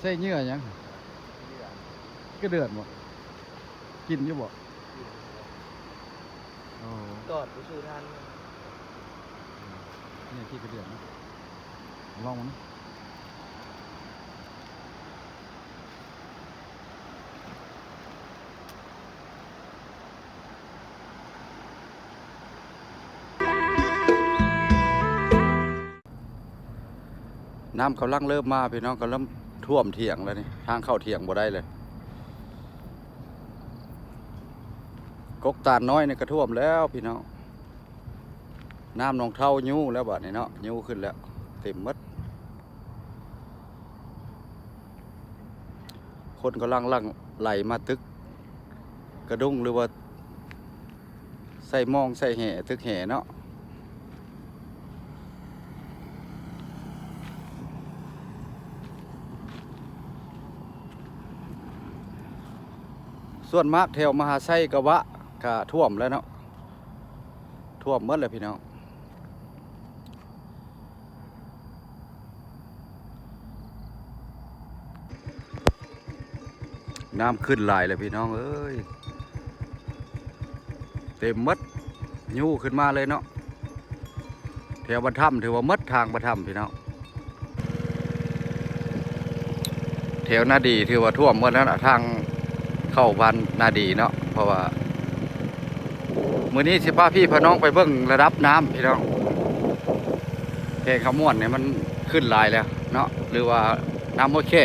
ส่เหงื่อยังก็เดือดบ่กินอยู่บ่โอ้กอดไปสู่ทันเนี่ยขี้กระเดือดนะลองมันน้ำกำลังเริ่มมาพี่น้องก็เริ่มท่วมเถียงแล้วนี่ทางเข้าเถียงบ่ได้เลยกกตาลน้อยนี่ก็ท่วมแล้วพี่น้องน้ำหนองเท่ายูแล้วบัดนี้เนาะยูขึ้นแล้วเต็มหมดคนกำลังไหลมาตึกกระดุงหรือว่าใส่มองใส่แห่ตึกแห่เนาะส่วนมากแถวมหาไซกะวะกะท่วมแล้วเนาะท่วมหมดเลยพี่น้องน้ำขึ้นหลายเลยพี่น้องเอ้ยเต็มมดยูขึ้นมาเลยเนาะแถวบรรทัมถือว่ามดทางบรรทัมพี่น้องแถวนาดีถือว่าท่วมหมดแล้วทางเข้าบ้านนาดีเนาะเพราะว่ามื้อนี้สิพาพี่พาน้องไปเบิ่งระดับน้ำพี่น้องแค่ขมวนเนี่ยมันขึ้นหลายแล้วเนาะหรือว่าน้ำมดแค่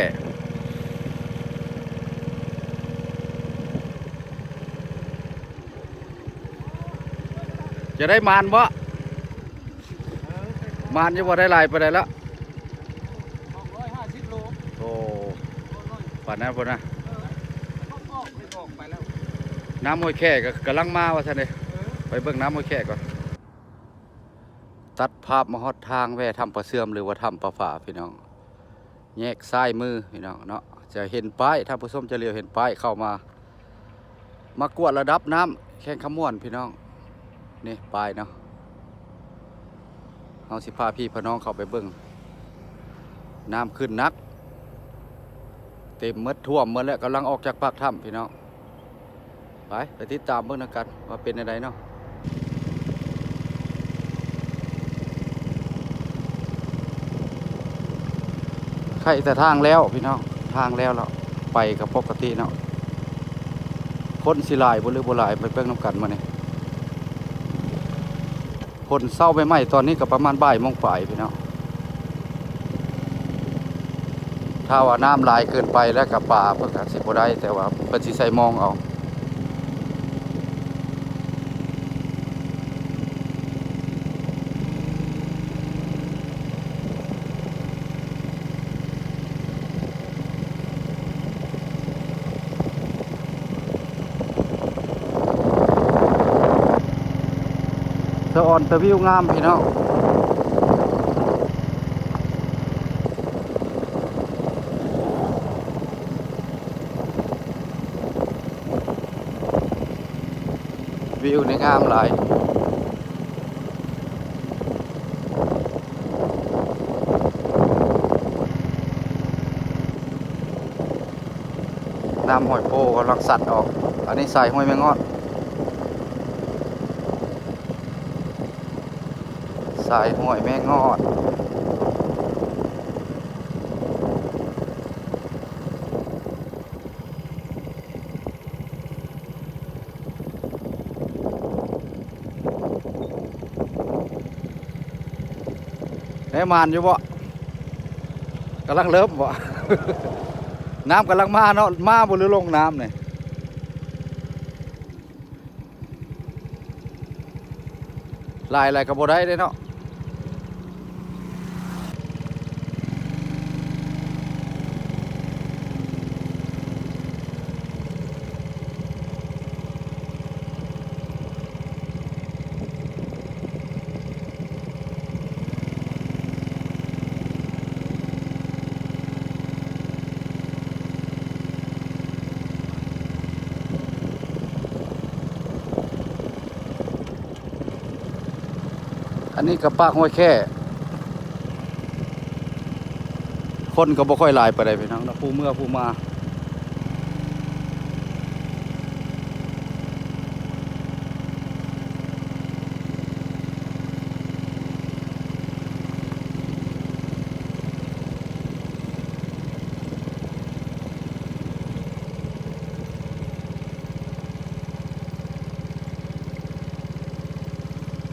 จะได้มานบ่มานจะว่าได้ลายไปได้แล้ว250 โลโอ้ป่านนั้นพุ่นนะน้ำมวยแค่ก็กำลังมาว่าท่านเลยไปเบิ่งน้ำมวยแค่ก่อนตัดภาพมาฮอดทางแว่ทำประเสื่อมหรือว่าทำประฝาพี่น้องแยกซ้ายมือพี่น้องเนาะจะเห็นป้ายท่านผู้ชมจะเลี้ยวเห็นป้ายเข้ามากวดระดับน้ำแข่งขมวนพี่น้องนี่ป้ายเนาะเอาสิพาพี่พน้องเข้าไปเบิ่งน้ำขึ้นนักเต็มมืดท่วมหมดแล้วกำลังออกจากปากถ้ำพี่น้องไปติดตามเบิ่งกันว่าเป็นอะไรเนาะใครแต่ทางแล้วพี่น้องทางแล้วเราไปกับปกติเนาะคนสิลายบ่หรือบ่ลายไปเบิ่งน้ำกันมาเนี่ยคนเศร้าไปไหมตอนนี้ก็ประมาณบ่ายโมงฝ่ายพี่น้องถ้าว่าน้ำลายเกินไปแล้วกับป่าเพิ่นก็สิบ่ได้แต่ว่าเพิ่นสิใส่มองเอาสะอ่อนตะวิวงามพี่น้องวิวในงามหลายน้ำห้อยโพกำลังสัตว์ออกอันนี้ใส่ห้วยแมงอดสายห้วยแม่งอดแม่มานอยู่บ่กำลังเริ่มบ่ น้ำกำลังมาเนาะมาบนหรือลงน้ำเนี่ยลายอะไรกับบ่ได้เลยเนาะอันนี้กับปากห้วยแค่ค คนก็บ่ค่อยหลายปานใดพี่น้องนะผู้เมื่อผู้มา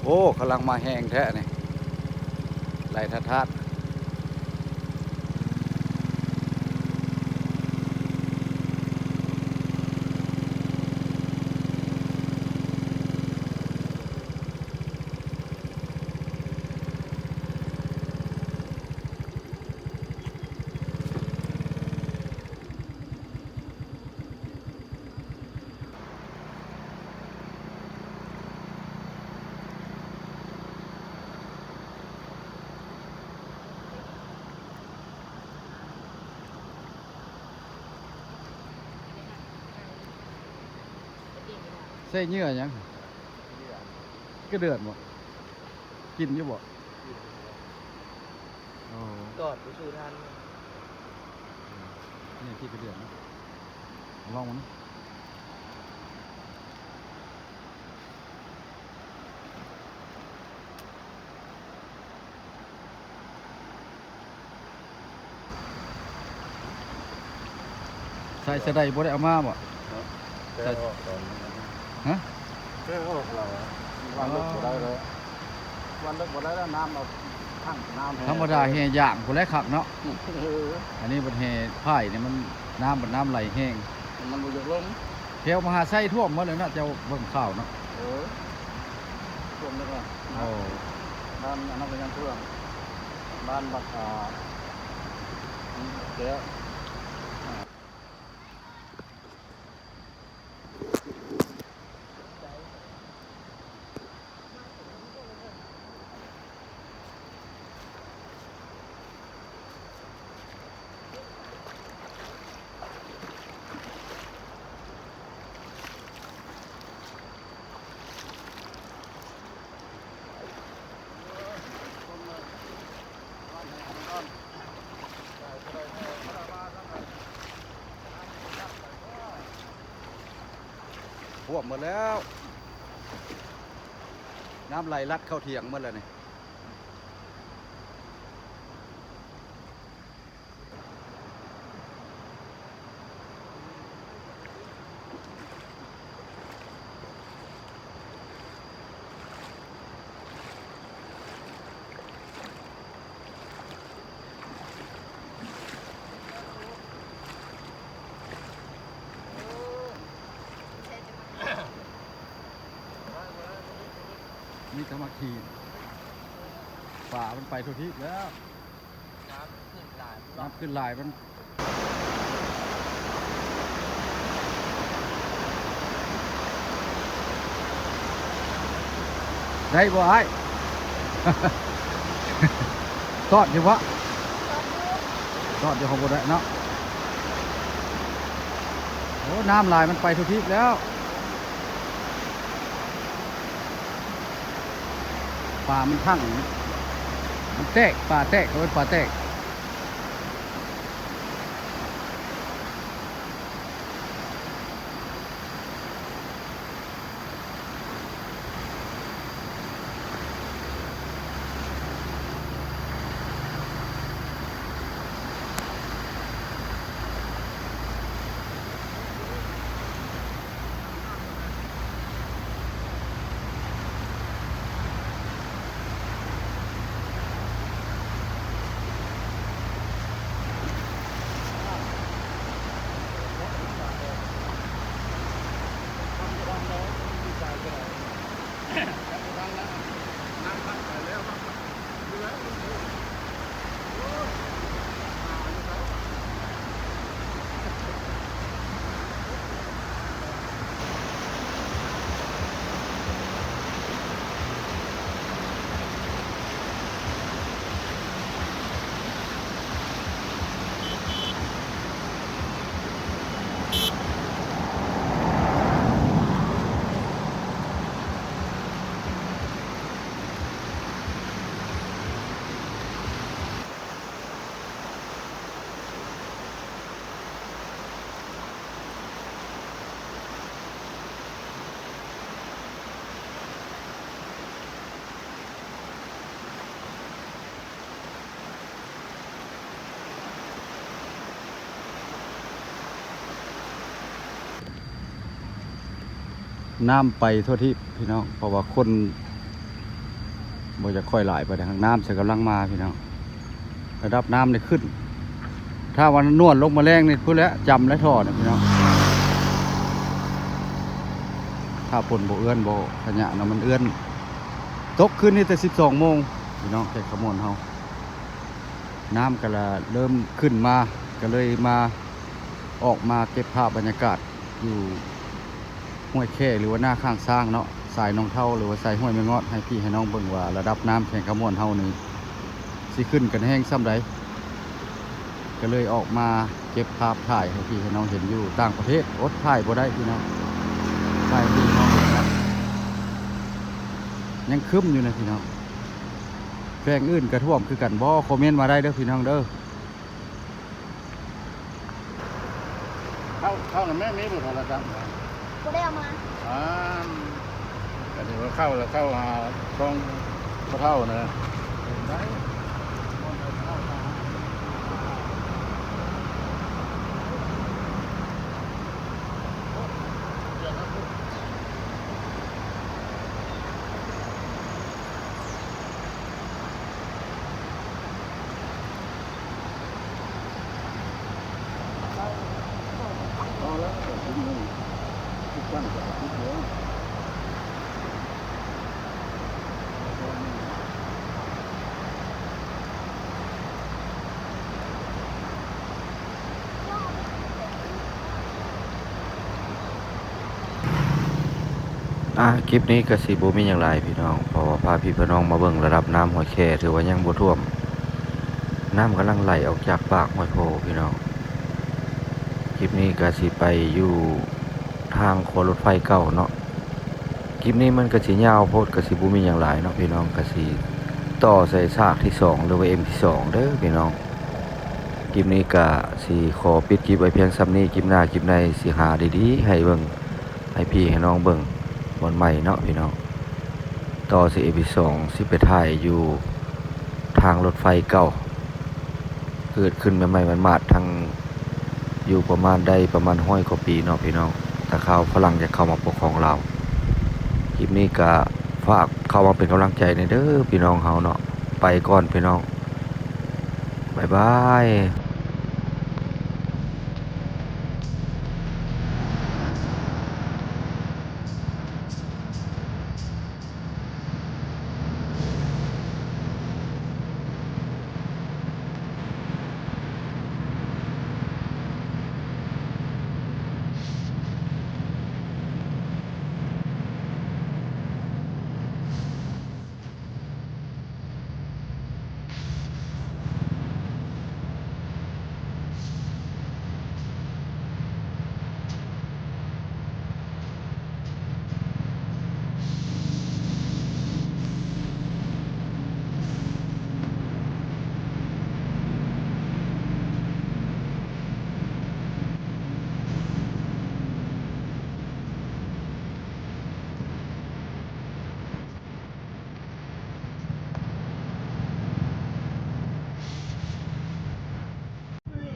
โอ้กำลังมาแห้งแท้นี่ไหลทัดใส่เหงื่อหยังก็เดือดบ่กินอยู่บ่อ๋อก อดไปสู่ทัน นี่ที่ก็เดือดนะลองมันใส่เสด็จบ่ได้เอามาบ่ แต่ฮะ เรื่องของเราวันลึกบ่ได้เลยวันลึกบ่ได้แล้วน้ำเอาทั้งน้ำ ธรรมดาแห่ย่างผู้แลคักเนาะอันนี้บ่แห่ไผ่นี่มันน้ำไหลแห้ง มันบ่ยกลง แถวมหาไซท่วมหมดเลยเนาะเจ้าเบิ่งข่าวเนาะ ท่วมแล้วก็ โอ้ บ้านอันนั้นก็ยังท่วมบ้านบักเดี๋ยวท่วมหมดแล้วน้ำไหลลัดเข้าเถียงหมดแล้วนี่นี่ก็มาขี่ป่ามันไปทุกที่แล้ว น้ำขึ้นหลาย น้ำขึ้นหลายมันได้บ่ไอ้ ทอดอยู่วะทอดอยู่ของบ่ได้เนาะโอ้น้ำลายมันไปทุกที่แล้วป่ามันพังมันแตกป่าแตกเขาเป็นป่าแตก น้ำไปทั่วที่พี่น้องเพราะว่าคนบ่จะค่อยหลายไปทางน้ำจะกำลังมาพี่น้องระดับน้ำเนี่ยขึ้น ถ้าวันนวดลงมาแรงนี่พูดแล้วจำและถอดนะพี่น้องถ้าฝนบ่เอื้อนบ่ขยะนะมันเอื้อนตกขึ้นนี่แต่12 โมงพี่น้องแค่ขมวนเฮาน้ำก็ละเริ่มขึ้นมาก็เลยมาออกมาเก็บภาพบรรยากาศอยู่ห้วยแค่หรือว่าหน้าข้างสร้างเนาะสายน้องเท่าหรือว่าสายห้วยแมงอดให้พี่ให้น้องเบิ่งว่าระดับน้ำแข่งขมวนเฮานี่สิขึ้นกันแห้งซ้ำใดก็เลยออกมาเก็บภาพถ่ายให้พี่ให้น้องเห็นอยู่ต่างประเทศอดถ่ายบ่ได้พี่น้องถ่ายพี่น้องเห็นครับยังคึ้มอยู่นะพี่น้องแฝงอื่นกระท่วมคือกันบ่คอมเมนต์มาได้เด้อพี่น้องเด้อ เข้าน่ะแม่มีบ่โทรศัพท์ บ่ได้เอามา อ่าก็ถือว่าเข้าแล้วเข้าหาช่องเท่านะได้ เอาแล้วถึงนี่ทุกวันก็ทุกเดือน คลิปนี้ก็สิบ่มีหยังหลายพี่น้องเพราะว่าพาพี่พี่น้องมาเบิ่งระดับน้ำห้วยแค่ถือว่ายังบ่ท่วมน้ำกำลังไหลออกจากปากห้วยโพพี่น้องคลิปนี้ก็สิไปอยู่ทางขรถไฟเก่าเนาะคลิปนี้มันก็สิยาวโพดก็สิบ่มีหยังหลายเนาะพี่น้องก็สิต่อใส่ฉากที่2หรือว่า M ที่2เด้อพี่น้องคลิปนี้ก็สิขอปิดคลิปไว้เพียงส่ำนี้คลิปหน้าคลิปในสิหาดีๆให้เบิ่งให้พี่ให้น้องเบิ่งบนใหม่เนาะพี่น้องต่อสิเอพิโซดสิไปถ่ายอยู่ทางรถไฟเก่าเกิดขึ้นใหม่ๆมันมาดทางอยู่ประมาณได้ประมาณ100 กว่าปีเนาะพี่น้องถ้าเขาฝรั่งจะเข้ามาปกครองเราคลิปนี้ก็ฝากเข้ามาเป็นกำลังใจในเด้อพี่น้องเฮาเนาะไปก่อนพี่น้องบ๊ายบาย